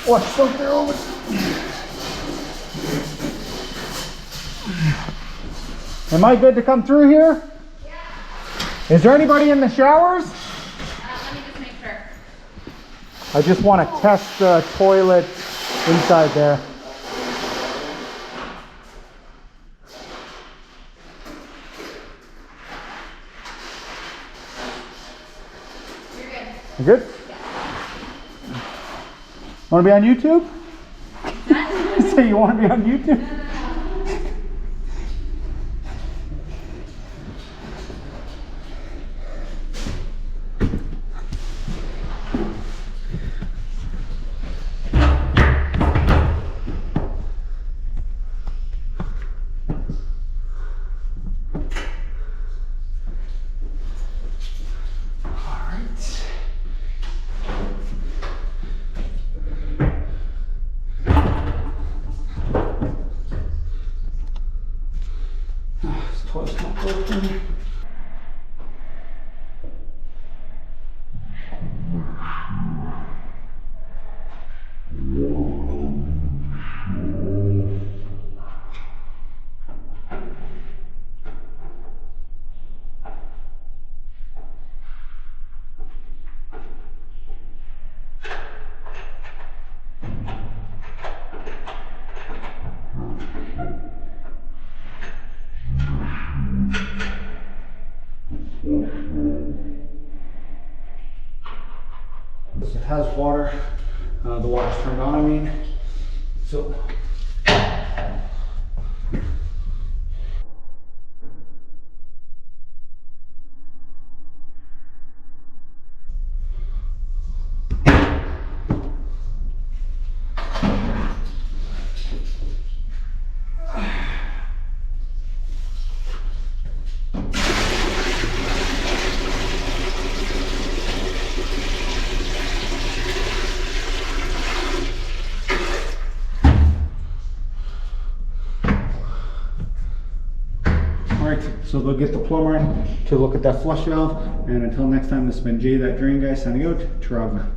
Watch something over. Am I good to come through here? Yeah. Is there anybody in the showers? Let me just make sure. I just want to test the toilet inside there. You're good. You good? Yeah. Want to be on YouTube? Say you want to be on YouTube? It has water, the water's turned on, I mean, so. Alright, so they'll get the plumber in to look at that flush valve, and until next time, this has been Jay, that drain guy, signing out. Trav.